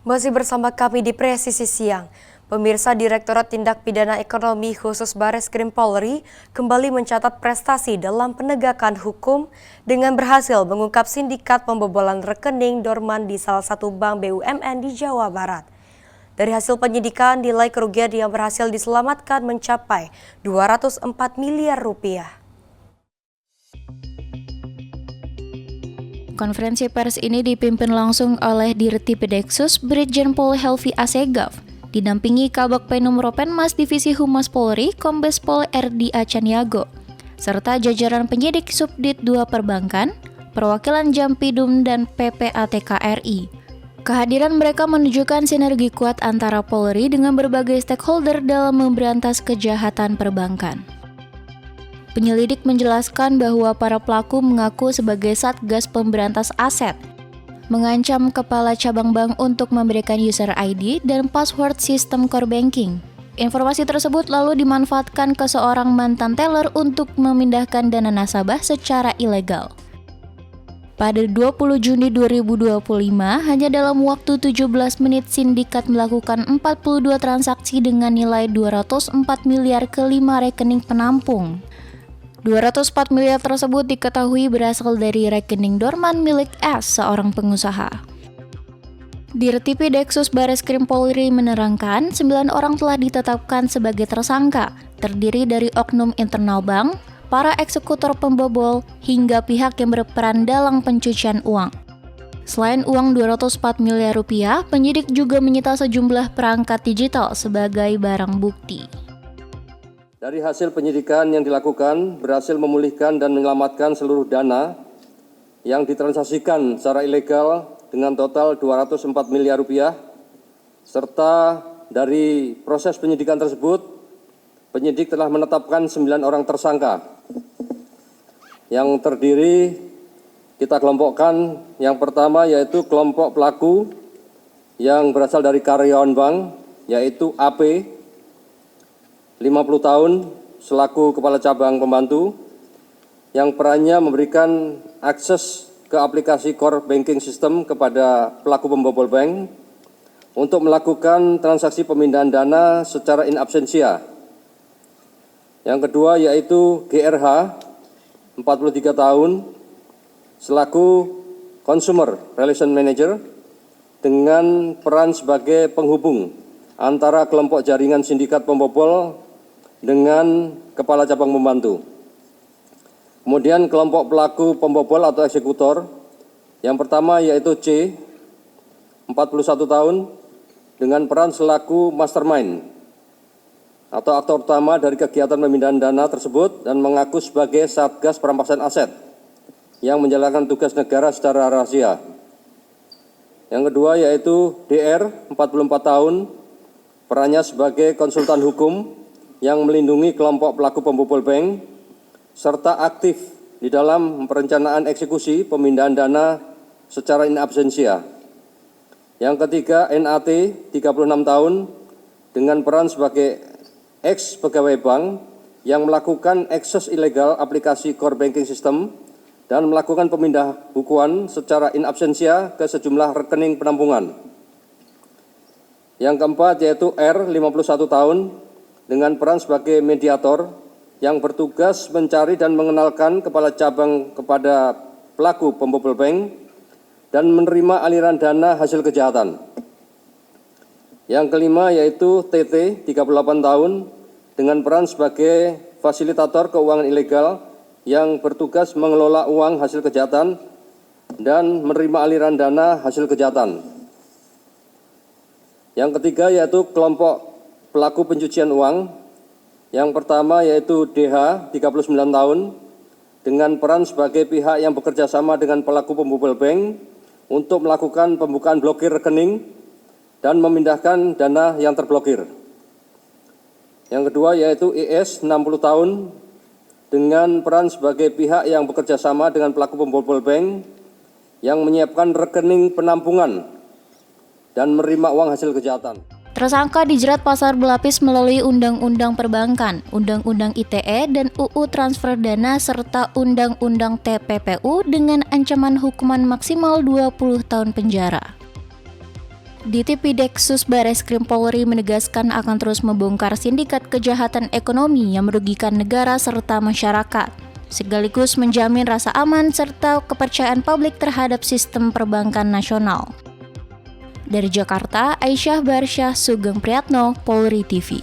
Masih bersama kami di Presisi Siang. Pemirsa, Direktorat Tindak Pidana Ekonomi Khusus Bareskrim Polri kembali mencatat prestasi dalam penegakan hukum dengan berhasil mengungkap sindikat pembobolan rekening dorman di salah satu bank BUMN di Jawa Barat. Dari hasil penyidikan, nilai kerugian yang berhasil diselamatkan mencapai 204 miliar rupiah. Konferensi pers ini dipimpin langsung oleh Dirtipideksus Brigjen Pol Helvi Assegaf, didampingi Kabag Penum Ropenmas Divisi Humas Polri Kombes Pol R.D. Caniago, serta jajaran penyidik Subdit 2 Perbankan, perwakilan Jampidum dan PPATK RI. Kehadiran mereka menunjukkan sinergi kuat antara Polri dengan berbagai stakeholder dalam memberantas kejahatan perbankan. Penyelidik menjelaskan bahwa para pelaku mengaku sebagai Satgas Pemberantas Aset, mengancam kepala cabang bank untuk memberikan user ID dan password sistem core banking. Informasi tersebut lalu dimanfaatkan ke seorang mantan teller untuk memindahkan dana nasabah secara ilegal. Pada 20 Juni 2025, hanya dalam waktu 17 menit sindikat melakukan 42 transaksi dengan nilai 204 miliar ke 5 rekening penampung. 204 miliar tersebut diketahui berasal dari rekening dorman milik S, seorang pengusaha. Dirtipideksus Bareskrim Polri menerangkan 9 orang telah ditetapkan sebagai tersangka, terdiri dari oknum internal bank, para eksekutor pembobol, hingga pihak yang berperan dalam pencucian uang. Selain uang 204 miliar rupiah, penyidik juga menyita sejumlah perangkat digital sebagai barang bukti. Dari hasil penyidikan yang dilakukan, berhasil memulihkan dan menyelamatkan seluruh dana yang ditransaksikan secara ilegal dengan total 204 miliar rupiah, serta dari proses penyidikan tersebut, penyidik telah menetapkan 9 orang tersangka yang terdiri kita kelompokkan. Yang pertama yaitu kelompok pelaku yang berasal dari karyawan bank, yaitu AP, 50 tahun, selaku kepala cabang pembantu, yang perannya memberikan akses ke aplikasi core banking system kepada pelaku pembobol bank untuk melakukan transaksi pemindahan dana secara in absentia. Yang kedua yaitu GRH, 43 tahun, selaku consumer relation manager dengan peran sebagai penghubung antara kelompok jaringan sindikat pembobol dengan kepala cabang pembantu. Kemudian kelompok pelaku pembobol atau eksekutor, yang pertama yaitu C, 41 tahun, dengan peran selaku mastermind atau aktor utama dari kegiatan pemindahan dana tersebut dan mengaku sebagai Satgas Perampasan Aset yang menjalankan tugas negara secara rahasia. Yang kedua yaitu DR, 44 tahun, perannya sebagai konsultan hukum yang melindungi kelompok pelaku pembobol bank, serta aktif di dalam perencanaan eksekusi pemindahan dana secara in absentia. Yang ketiga NAT, 36 tahun, dengan peran sebagai ex-pegawai bank yang melakukan akses ilegal aplikasi core banking system dan melakukan pemindah bukuan secara in absentia ke sejumlah rekening penampungan. Yang keempat yaitu R, 51 tahun, dengan peran sebagai mediator yang bertugas mencari dan mengenalkan kepala cabang kepada pelaku pembobol bank dan menerima aliran dana hasil kejahatan. Yang kelima yaitu TT, 38 tahun, dengan peran sebagai fasilitator keuangan ilegal yang bertugas mengelola uang hasil kejahatan dan menerima aliran dana hasil kejahatan. Yang ketiga yaitu kelompok pelaku pencucian uang. Yang pertama yaitu DH, 39 tahun, dengan peran sebagai pihak yang bekerja sama dengan pelaku pembobol bank untuk melakukan pembukaan blokir rekening dan memindahkan dana yang terblokir. Yang kedua yaitu IS, 60 tahun, dengan peran sebagai pihak yang bekerja sama dengan pelaku pembobol bank yang menyiapkan rekening penampungan dan menerima uang hasil kejahatan. Tersangka dijerat pasal berlapis melalui Undang-Undang Perbankan, Undang-Undang ITE, dan UU Transfer Dana serta Undang-Undang TPPU dengan ancaman hukuman maksimal 20 tahun penjara. Ditipideksus Bareskrim Polri menegaskan akan terus membongkar sindikat kejahatan ekonomi yang merugikan negara serta masyarakat, sekaligus menjamin rasa aman serta kepercayaan publik terhadap sistem perbankan nasional. Dari Jakarta, Aisyah Barsyah, Sugeng Priyatno, Polri TV.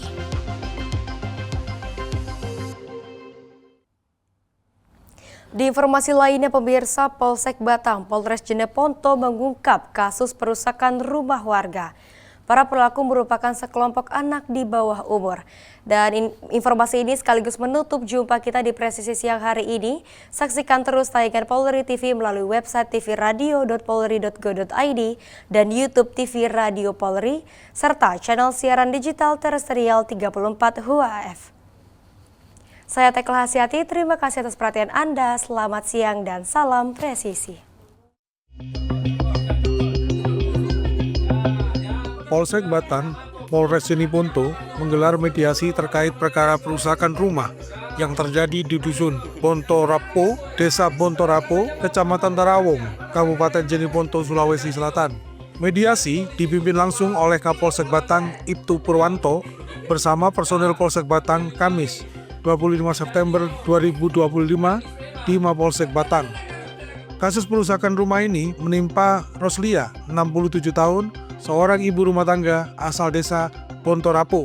Di informasi lainnya, pemirsa, Polsek Batang, Polres Jeneponto mengungkap kasus perusakan rumah warga. Para pelaku merupakan sekelompok anak di bawah umur. Dan informasi ini sekaligus menutup jumpa kita di Presisi Siang hari ini. Saksikan terus tayangan Polri TV melalui website tvradio.polri.go.id dan YouTube TV Radio Polri, serta channel siaran digital terestrial 34 HUAF. Saya Tekla Hasyati, terima kasih atas perhatian Anda, selamat siang dan salam presisi. Polsek Batang, Polres Jeneponto menggelar mediasi terkait perkara perusakan rumah yang terjadi di Dusun Bontorapo, Desa Bontorapo, Kecamatan Tarawong, Kabupaten Jeneponto, Sulawesi Selatan. Mediasi dipimpin langsung oleh Kapolsek Batang, Ibtu Purwanto, bersama personel Polsek Batang Kamis 25 September 2025 di Mapolsek Batang. Kasus perusakan rumah ini menimpa Roslia, 67 tahun, seorang ibu rumah tangga asal desa Bontorapo.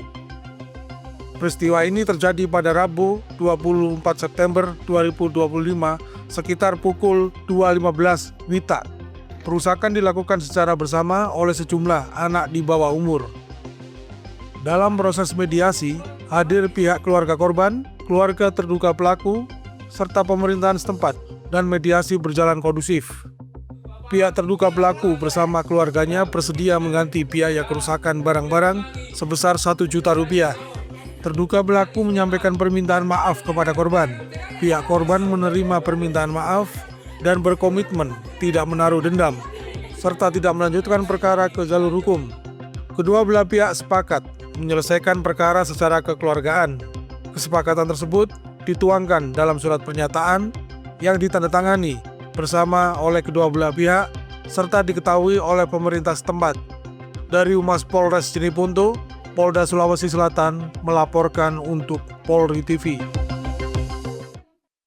Peristiwa ini terjadi pada Rabu 24 September 2025 sekitar pukul 2.15 WITA. Perusakan dilakukan secara bersama oleh sejumlah anak di bawah umur. Dalam proses mediasi, hadir pihak keluarga korban, keluarga terduga pelaku, serta pemerintahan setempat, dan mediasi berjalan kondusif. Pihak terduga pelaku bersama keluarganya bersedia mengganti biaya kerusakan barang-barang sebesar Rp1 juta. Terduga pelaku menyampaikan permintaan maaf kepada korban. Pihak korban menerima permintaan maaf dan berkomitmen tidak menaruh dendam, serta tidak melanjutkan perkara ke jalur hukum. Kedua belah pihak sepakat menyelesaikan perkara secara kekeluargaan. Kesepakatan tersebut dituangkan dalam surat pernyataan yang ditandatangani bersama oleh kedua belah pihak serta diketahui oleh pemerintah setempat. Dari Humas Polres Jeneponto, Polda Sulawesi Selatan melaporkan untuk Polri TV.